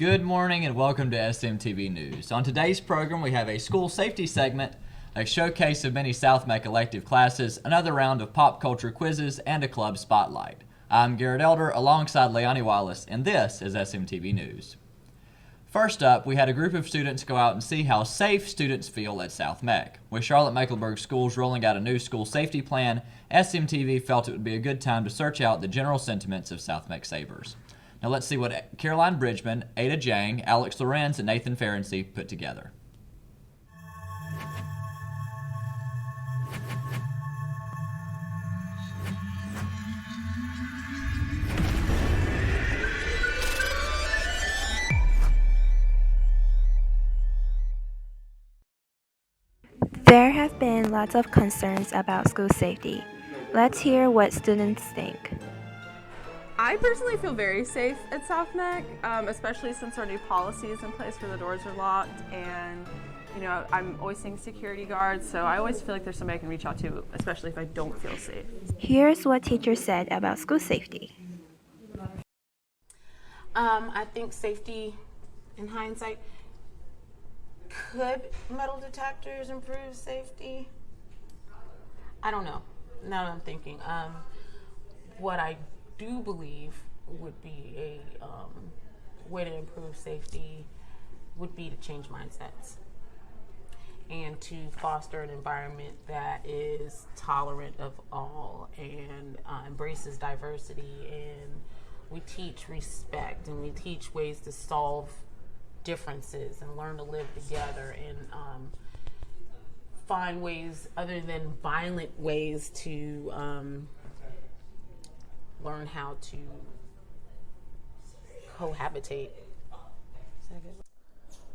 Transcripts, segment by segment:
Good morning and welcome to SMTV News. On today's program, we have a school safety segment, a showcase of many South Meck elective classes, another round of pop culture quizzes, and a club spotlight. I'm Garrett Elder alongside Leonie Wallace, and this is SMTV News. First up, we had a group of students go out and see how safe students feel at South Meck. With Charlotte-Mecklenburg Schools rolling out a new school safety plan, SMTV felt it would be a good time to search out the general sentiments of South Meck Sabres. Now let's see what Caroline Bridgman, Ada Jang, Alex Lorenz, and Nathan Ferenczi put together. There have been lots of concerns about school safety. Let's hear what students think. I personally feel very safe at South Meck, especially since our new policy is in place where the doors are locked, and I'm always seeing security guards, so I always feel like there's somebody I can reach out to, especially if I don't feel safe. Here's what teachers said about school safety. I think safety, in hindsight, could metal detectors improve safety? I don't know. Now that I'm thinking, what I do believe would be a way to improve safety would be to change mindsets and to foster an environment that is tolerant of all and embraces diversity, and we teach respect and we teach ways to solve differences and learn to live together and find ways other than violent ways to learn how to cohabitate.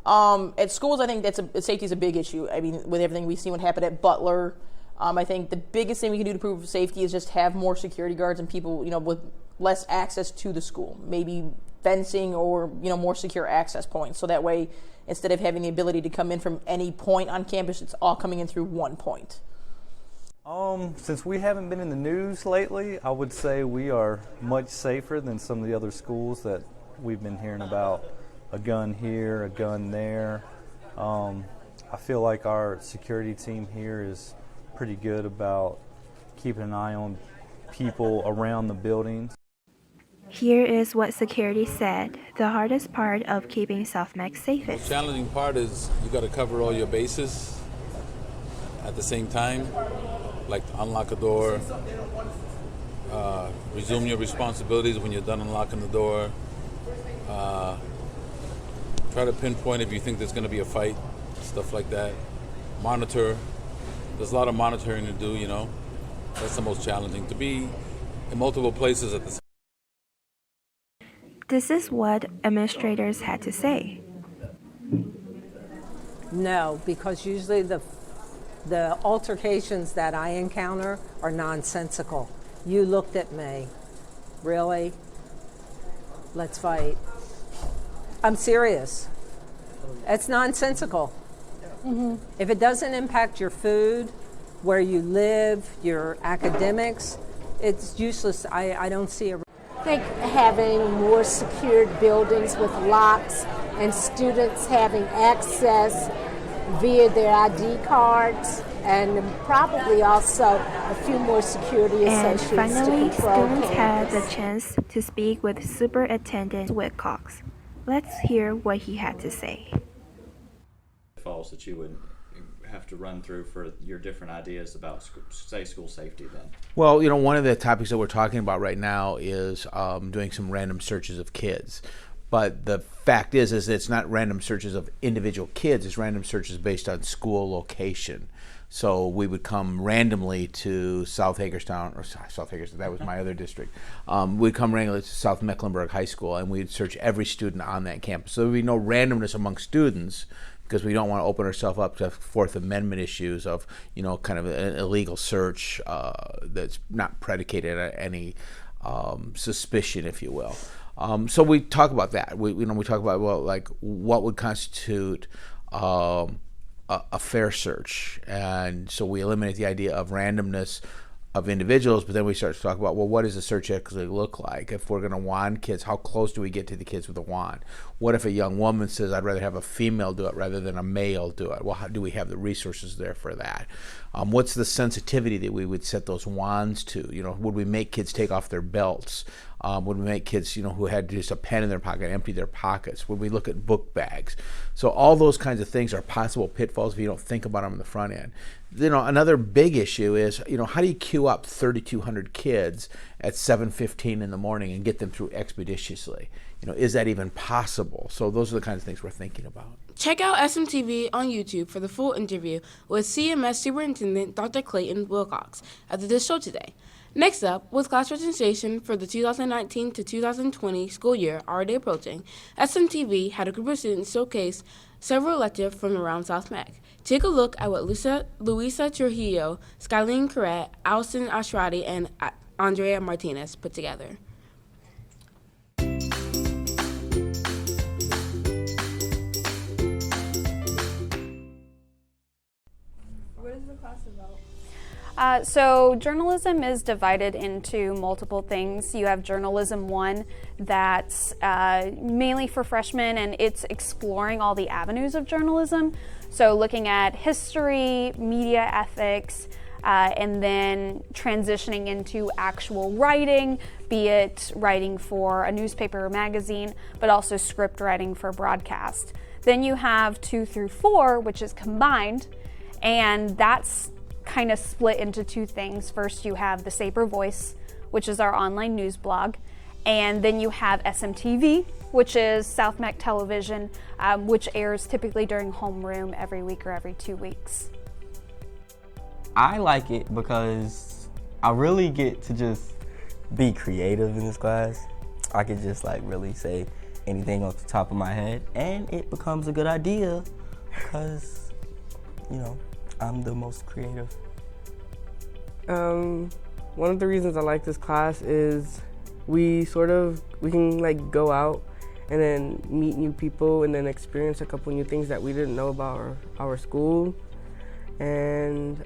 At schools, I think safety is a big issue. I mean, with everything we've seen what happened at Butler, I think the biggest thing we can do to improve safety is just have more security guards and people, with less access to the school. Maybe fencing or, more secure access points. So that way, instead of having the ability to come in from any point on campus, it's all coming in through one point. Since we haven't been in the news lately, I would say we are much safer than some of the other schools that we've been hearing about. A gun here, a gun there. I feel like our security team here is pretty good about keeping an eye on people around the buildings. Here is what security said, the hardest part of keeping South Meck safest. The challenging part is you got to cover all your bases at the same time, like unlock a door, resume your responsibilities when you're done unlocking the door, try to pinpoint if you think there's going to be a fight, stuff like that. Monitor. There's a lot of monitoring to do, That's the most challenging, to be in multiple places at the same time. This is what administrators had to say. No, because usually the altercations that I encounter are nonsensical. You looked at me. Really? Let's fight. I'm serious. It's nonsensical. Mm-hmm. If it doesn't impact your food, where you live, your academics, it's useless. I don't see a... I think having more secured buildings with locks and students having access via their ID cards, and probably also a few more security associates and finally, to control students had campus. the chance to speak with Superintendent Wilcox. Let's hear what he had to say. Falls that you would have to run through for your different ideas about school safety then? Well, one of the topics that we're talking about right now is doing some random searches of kids. But the fact is it's not random searches of individual kids, it's random searches based on school location. So we would come randomly to South Hagerstown, that was my other district. We'd come randomly to South Mecklenburg High School, and we'd search every student on that campus. So there would be no randomness among students, because we don't want to open ourselves up to Fourth Amendment issues of, kind of an illegal search that's not predicated on any suspicion, if you will. So we talk about that. We talk about what would constitute a fair search, and so we eliminate the idea of randomness of individuals, but then we start to talk about, well, what does the search actually look like? If we're going to wand kids, how close do we get to the kids with a wand? What if a young woman says, I'd rather have a female do it rather than a male do it? Well, how do we have the resources there for that? What's the sensitivity that we would set those wands to? Would we make kids take off their belts? Would we make kids, who had just a pen in their pocket, empty their pockets? Would we look at book bags? So all those kinds of things are possible pitfalls if you don't think about them in the front end. Another big issue is, how do you queue up 3,200 kids at 7:15 in the morning and get them through expeditiously? Is that even possible? So those are the kinds of things we're thinking about. Check out SMTV on YouTube for the full interview with CMS Superintendent Dr. Clayton Wilcox after this show today. Next up, with class registration for the 2019 to 2020 school year already approaching, SMTV had a group of students showcase several electives from around South Meck. Take a look at what Luisa Trujillo, Skyline Carrette, Allison Ashrati, and Andrea Martinez put together. What is the class about? So journalism is divided into multiple things. You have Journalism 1 that's mainly for freshmen, and it's exploring all the avenues of journalism. So looking at history, media ethics, and then transitioning into actual writing, be it writing for a newspaper or magazine, but also script writing for broadcast. Then you have 2 through 4, which is combined, and that's kind of split into 2 things. First, you have the Saber Voice, which is our online news blog, and then you have SMTV, which is South Meck Television, which airs typically during homeroom every week or every 2 weeks. I like it because I really get to just be creative in this class. I could just really say anything off the top of my head, and it becomes a good idea because, I'm the most creative. One of the reasons I like this class is we can go out and then meet new people and then experience a couple new things that we didn't know about our school, and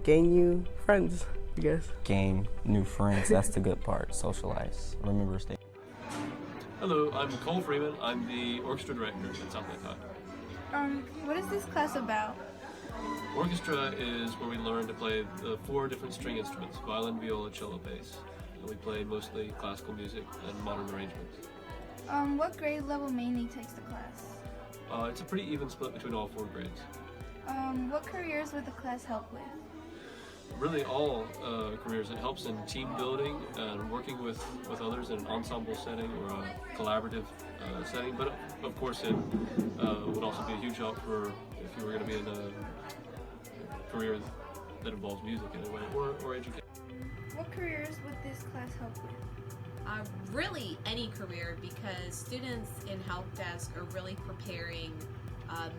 gain new friends, I guess. Gain new friends, that's the good part. Socialize. Remember, stay. Hello, I'm Cole Freeman. I'm the orchestra director at South Meck High. What is this class about? Orchestra is where we learn to play the 4 different string instruments: violin, viola, cello, bass. And we play mostly classical music and modern arrangements. What grade level mainly takes the class? It's a pretty even split between all 4 grades. What careers would the class help with? Really all careers. It helps in team building and working with others in an ensemble setting or a collaborative setting, but of course it would also be a huge help for if you were going to be in a career that involves music in a way, or education. What careers would this class help with? Really any career, because students in help desk are really preparing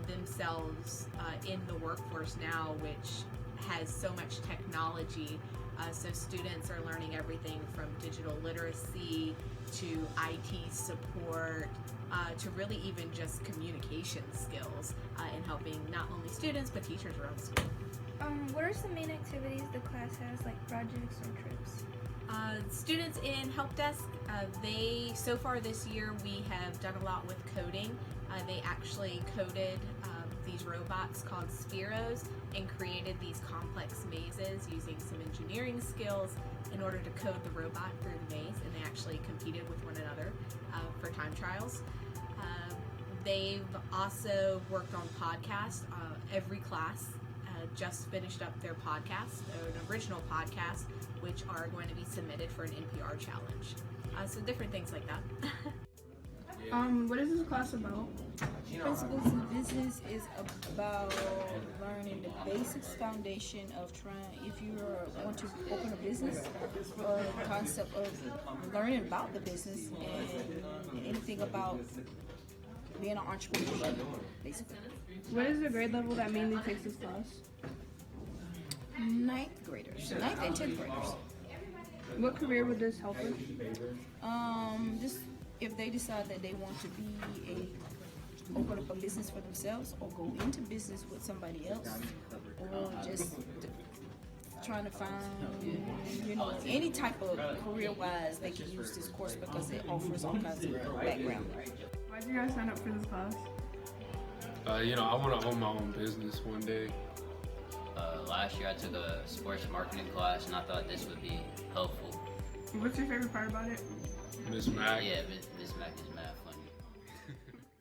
themselves in the workforce now, which has so much technology. So students are learning everything from digital literacy to IT support to really even just communication skills in helping not only students but teachers around school. What are some main activities the class has, like projects or trips? Students in help desk, so far this year we have done a lot with coding. They actually coded these robots called Spheros and created these complex mazes using some engineering skills in order to code the robot through the maze, and they actually competed with one another for time trials. They've also worked on podcasts. Every class just finished up their podcast, an original podcast, which are going to be submitted for an NPR challenge. So different things like that. What is this class about? Principles in Business is about learning the basics foundation of if you want to open a business, or the concept of learning about the business and anything about being an entrepreneur, basically. What is the grade level that mainly takes this class? 9th graders, 9th and 10th graders. What career would this help with? Just if they decide that they want to open up a business for themselves, or go into business with somebody else, or just trying to find, any type of career-wise, they can use this course because it offers all kinds of background. Why did you guys sign up for this class? I want to own my own business one day. Last year I took a sports marketing class and I thought this would be helpful. What's your favorite part about it? Miss Mac. Yeah, Miss Mac is mad funny.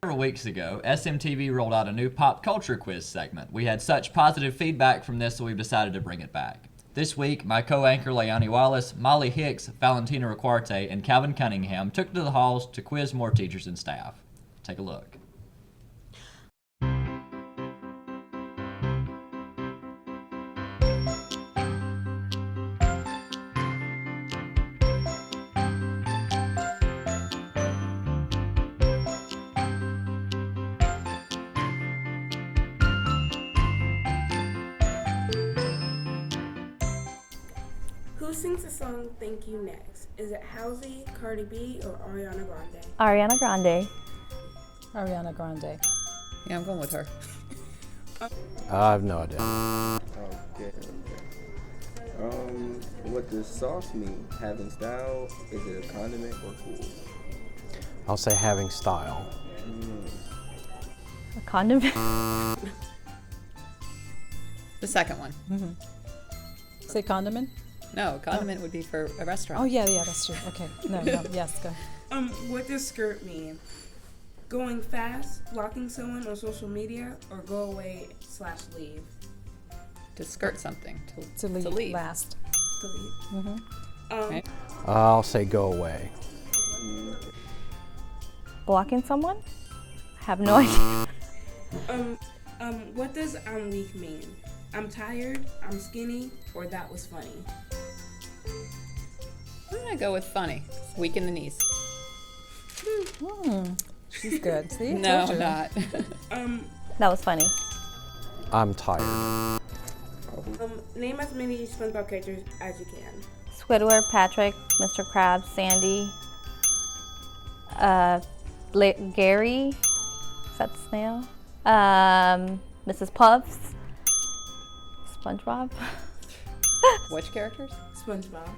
Several weeks ago, SMTV rolled out a new pop culture quiz segment. We had such positive feedback from this that we've decided to bring it back. This week, my co-anchor Leonie Wallace, Molly Hicks, Valentina Riquarte, and Calvin Cunningham took to the halls to quiz more teachers and staff. Take a look. Who sings the song Thank You Next? Is it Halsey, Cardi B, or Ariana Grande? Ariana Grande. Ariana Grande. Yeah, I'm going with her. I have no idea. Okay. What does sauce mean? Having style? Is it a condiment or cool? I'll say having style. A condiment. The second one. Say condiment? No, condiment would be for a restaurant. Oh, yeah, that's true. Okay. No, yes, go. What does skirt mean? Going fast, blocking someone on social media, or go away/leave? To skirt something. To leave. leave. Last. To leave. Okay. I'll say go away. Blocking someone? I have no idea. What does I'm weak mean? I'm tired, I'm skinny, or that was funny? I'm going to go with funny. Weak in the knees. She's good. See? No, Told you. not. That was funny. I'm tired. Name as many SpongeBob characters as you can. Squidward, Patrick, Mr. Krabs, Sandy, Gary, is that the snail? Mrs. Puffs, SpongeBob. Which characters? SpongeBob.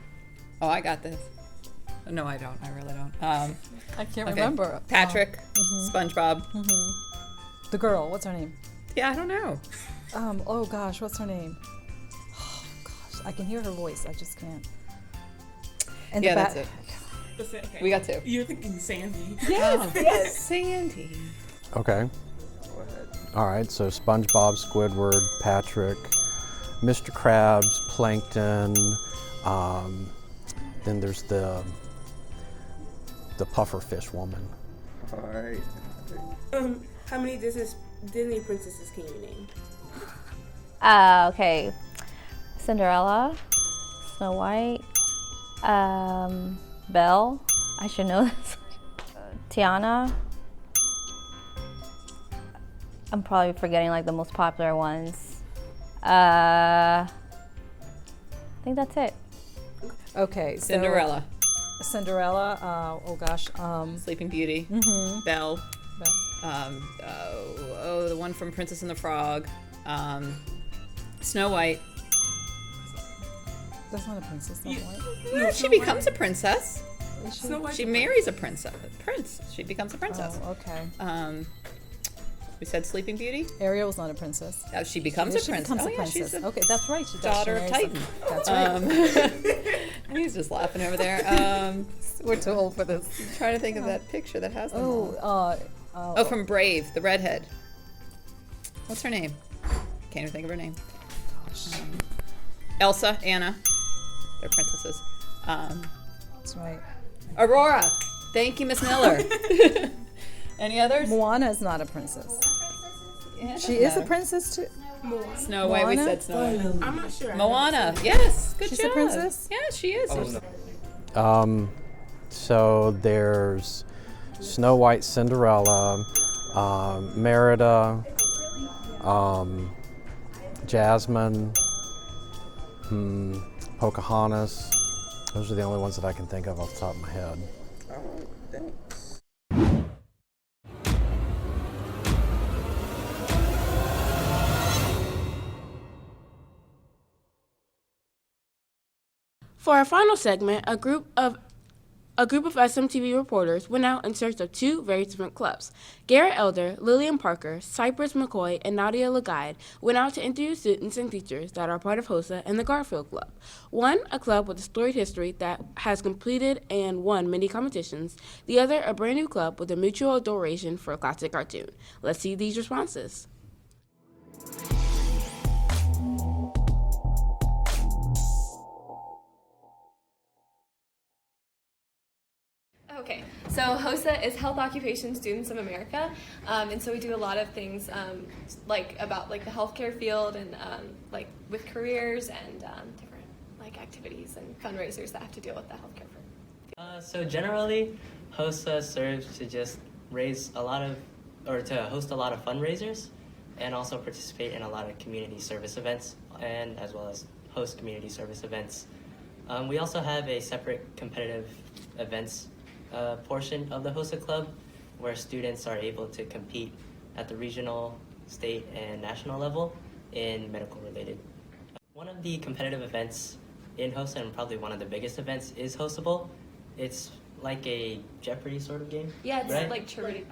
Oh, I got this. No, I don't. I really don't. I can't okay. remember. Patrick, SpongeBob. The girl, what's her name? Yeah, I don't know. Oh gosh, what's her name? Oh gosh, I can hear her voice. I just can't. And yeah, that's it. Okay. We got two. You're thinking Sandy. Yes, Sandy. Okay. Go ahead. All right, so SpongeBob, Squidward, Patrick, Mr. Krabs, Plankton, then there's the pufferfish woman. All right. How many Disney princesses can you name? Okay. Cinderella, Snow White, Belle. I should know this. Tiana. I'm probably forgetting like the most popular ones. I think that's it. Okay. Cinderella. Cinderella. Oh gosh. Sleeping Beauty. Belle. The one from Princess and the Frog. Snow White. That's not a princess. Snow White. No, she becomes a princess. She marries a prince. She becomes a princess. Oh, okay. We said Sleeping Beauty. Ariel's not a princess. She becomes a princess. Becomes a princess. She's Okay, that's right. She daughter of Titan. That's right. He's just laughing over there. We're too old for this. I'm trying to think of that picture that has them. From Brave, the redhead. What's her name? Can't even think of her name. Elsa, Anna. They're princesses. That's right. Aurora. Thank you, Miss Miller. Any others? Moana is not a princess. Yeah, She is a princess too. Snow White. We said Snow White. I'm not sure. Moana. Yes. Good She's job. a princess? Yeah, she is. So there's Snow White, Cinderella, Merida, Jasmine, Pocahontas. Those are the only ones that I can think of off the top of my head. All right, thanks. For our final segment, a group of SMTV reporters went out in search of two very different clubs. Garrett Elder, Lillian Parker, Cypress McCoy, and Nadia Laguide went out to interview students and teachers that are part of HOSA and the Garfield Club. One, a club with a storied history that has completed and won many competitions. The other, a brand new club with a mutual adoration for a classic cartoon. Let's see these responses. Okay, so HOSA is Health Occupation Students of America, and so we do a lot of things about the healthcare field and with careers and different activities and fundraisers that have to deal with the healthcare field. So generally, HOSA serves to just raise a lot of, or to host a lot of fundraisers, and also participate in a lot of community service events, and as well as host community service events. We also have a separate competitive events portion of the HOSA Club, where students are able to compete at the regional, state, and national level in medical related. One of the competitive events in HOSA, and probably one of the biggest events, is HOSA Bowl. It's like a Jeopardy sort of game. Yeah, it's right? like trivia.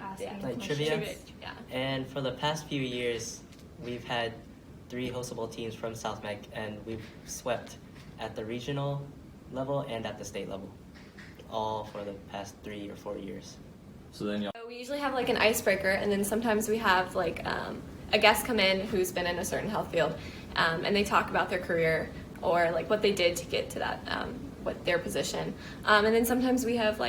Like trivia. Yeah. And for the past few years, we've had 3 HOSA Bowl teams from South Meck, and we've swept at the regional level and at the state level, all for the past 3 or 4 years. So then We usually have an icebreaker, and then sometimes we have a guest come in who's been in a certain health field, and they talk about their career or what they did to get to that, what their position. And then sometimes we have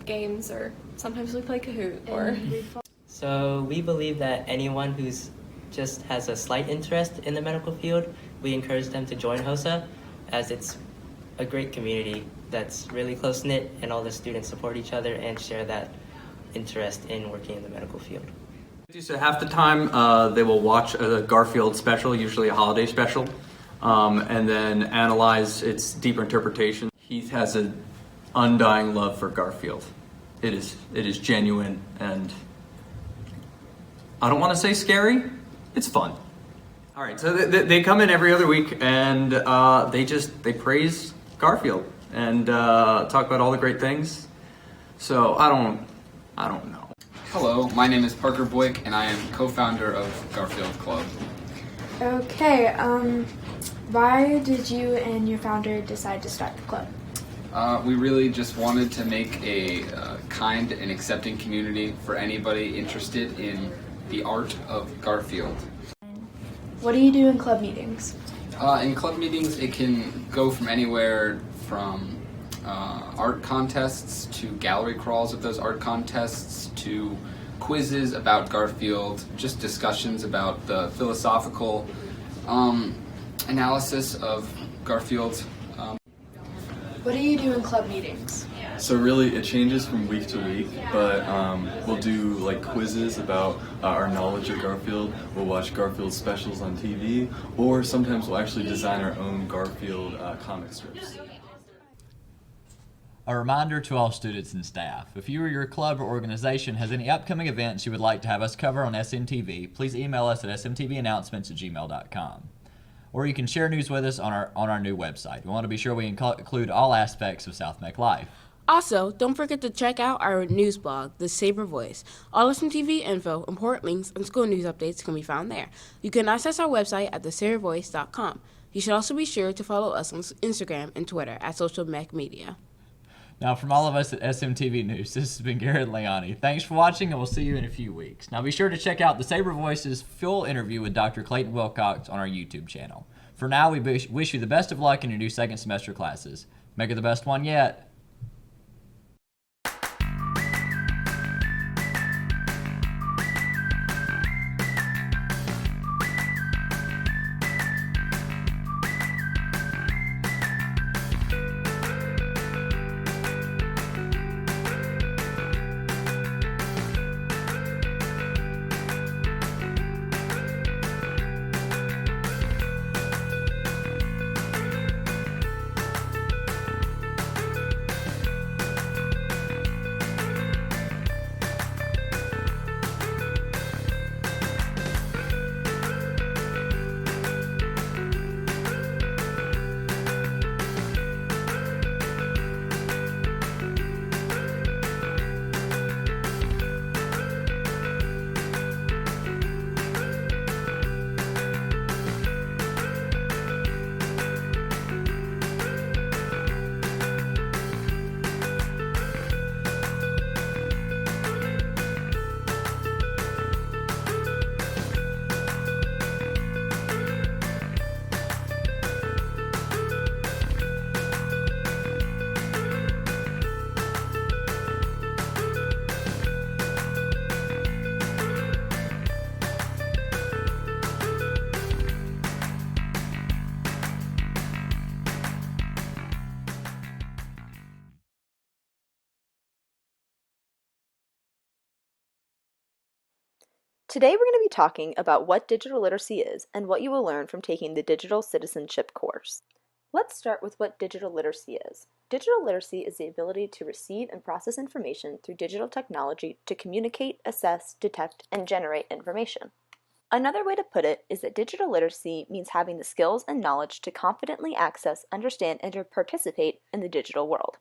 games, or sometimes we play Kahoot. So we believe that anyone who's just has a slight interest in the medical field, we encourage them to join HOSA, as it's a great community that's really close-knit, and all the students support each other and share that interest in working in the medical field. So half the time they will watch a Garfield special, usually a holiday special, and then analyze its deeper interpretation. He has an undying love for Garfield. It is genuine, and I don't want to say scary, it's fun. All right, so they come in every other week, and they praise Garfield and talk about all the great things. So I don't know. Hello, my name is Parker Boyk, and I am co-founder of Garfield Club. Okay, why did you and your founder decide to start the club? We really just wanted to make a kind and accepting community for anybody interested in the art of Garfield. What do you do in club meetings? In club meetings, it can go from anywhere from art contests to gallery crawls of those art contests to quizzes about Garfield, just discussions about the philosophical analysis of Garfield. What do you do in club meetings? So really it changes from week to week, but we'll do quizzes about our knowledge of Garfield. We'll watch Garfield specials on TV, or sometimes we'll actually design our own Garfield comic strips. A reminder to all students and staff, if you or your club or organization has any upcoming events you would like to have us cover on SMTV, please email us at smtvannouncements@gmail.com. Or you can share news with us on our new website. We want to be sure we include all aspects of South Meck life. Also, don't forget to check out our news blog, The Saber Voice. All SMTV info, important links, and school news updates can be found there. You can access our website at thesabervoice.com. You should also be sure to follow us on Instagram and Twitter at Social Meck Media. Now, from all of us at SMTV News, this has been Garrett Leoni. Thanks for watching, and we'll see you in a few weeks. Now, be sure to check out the Saber Voice's full interview with Dr. Clayton Wilcox on our YouTube channel. For now, we wish you the best of luck in your new second semester classes. Make it the best one yet. Today we're going to be talking about what digital literacy is and what you will learn from taking the Digital Citizenship course. Let's start with what digital literacy is. Digital literacy is the ability to receive and process information through digital technology to communicate, assess, detect, and generate information. Another way to put it is that digital literacy means having the skills and knowledge to confidently access, understand, and to participate in the digital world.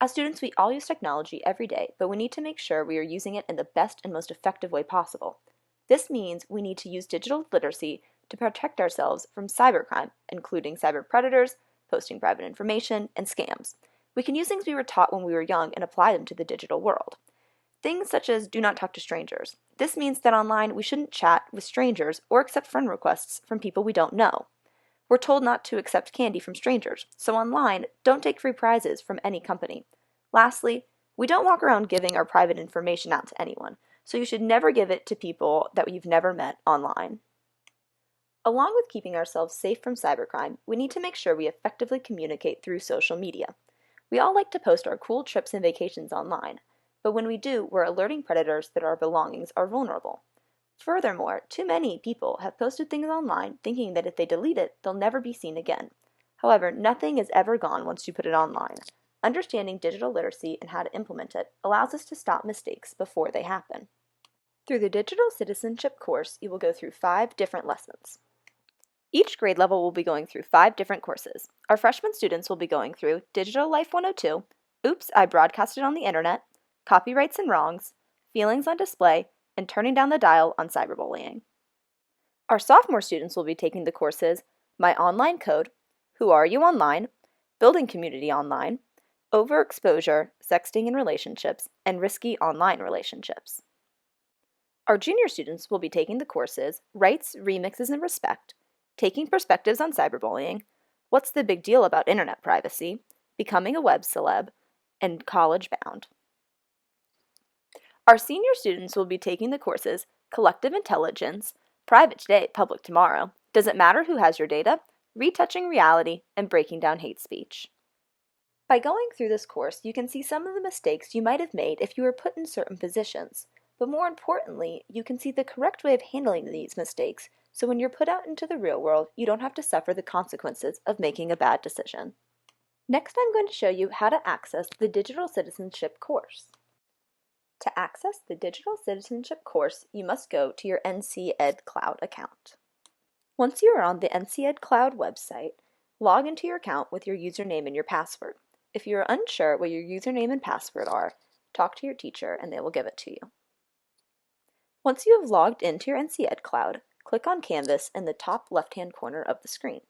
As students, we all use technology every day, but we need to make sure we are using it in the best and most effective way possible. This means we need to use digital literacy to protect ourselves from cybercrime, including cyber predators, posting private information, and scams. We can use things we were taught when we were young and apply them to the digital world. Things such as do not talk to strangers. This means that online we shouldn't chat with strangers or accept friend requests from people we don't know. We're told not to accept candy from strangers, so online, don't take free prizes from any company. Lastly, we don't walk around giving our private information out to anyone, so you should never give it to people that you've never met online. Along with keeping ourselves safe from cybercrime, we need to make sure we effectively communicate through social media. We all like to post our cool trips and vacations online, but when we do, we're alerting predators that our belongings are vulnerable. Furthermore, too many people have posted things online thinking that if they delete it, they'll never be seen again. However, nothing is ever gone once you put it online. Understanding digital literacy and how to implement it allows us to stop mistakes before they happen. Through the Digital Citizenship course, you will go through 5 different lessons. Each grade level will be going through 5 different courses. Our freshman students will be going through Digital Life 102, Oops, I Broadcasted on the Internet, Copyrights and Wrongs, Feelings on Display, and Turning Down the Dial on Cyberbullying. Our sophomore students will be taking the courses My Online Code, Who Are You Online, Building Community Online, Overexposure, Sexting and Relationships, and Risky Online Relationships. Our junior students will be taking the courses Rights, Remixes, and Respect, Taking Perspectives on Cyberbullying, What's the Big Deal About Internet Privacy, Becoming a Web Celeb, and College Bound. Our senior students will be taking the courses Collective Intelligence, Private Today, Public Tomorrow, Does It Matter Who Has Your Data, Retouching Reality, and Breaking Down Hate Speech. By going through this course, you can see some of the mistakes you might have made if you were put in certain positions, but more importantly, you can see the correct way of handling these mistakes, so when you're put out into the real world, you don't have to suffer the consequences of making a bad decision. Next, I'm going to show you how to access the Digital Citizenship course. To access the Digital Citizenship course, you must go to your NC Ed Cloud account. Once you are on the NC Ed Cloud website, log into your account with your username and your password. If you are unsure what your username and password are, talk to your teacher and they will give it to you. Once you have logged into your NC Ed Cloud, click on Canvas in the top left-hand corner of the screen.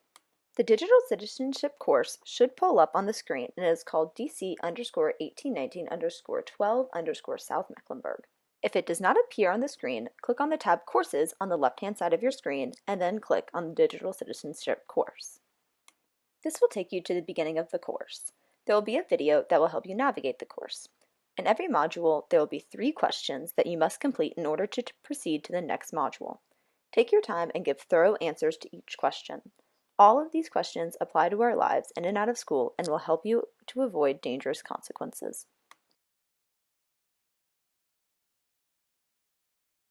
The Digital Citizenship course should pull up on the screen and it is called DC_1819_12_South Mecklenburg. If it does not appear on the screen, click on the tab Courses on the left-hand side of your screen and then click on the Digital Citizenship course. This will take you to the beginning of the course. There will be a video that will help you navigate the course. In every module, there will be 3 questions that you must complete in order to proceed to the next module. Take your time and give thorough answers to each question. All of these questions apply to our lives in and out of school and will help you to avoid dangerous consequences.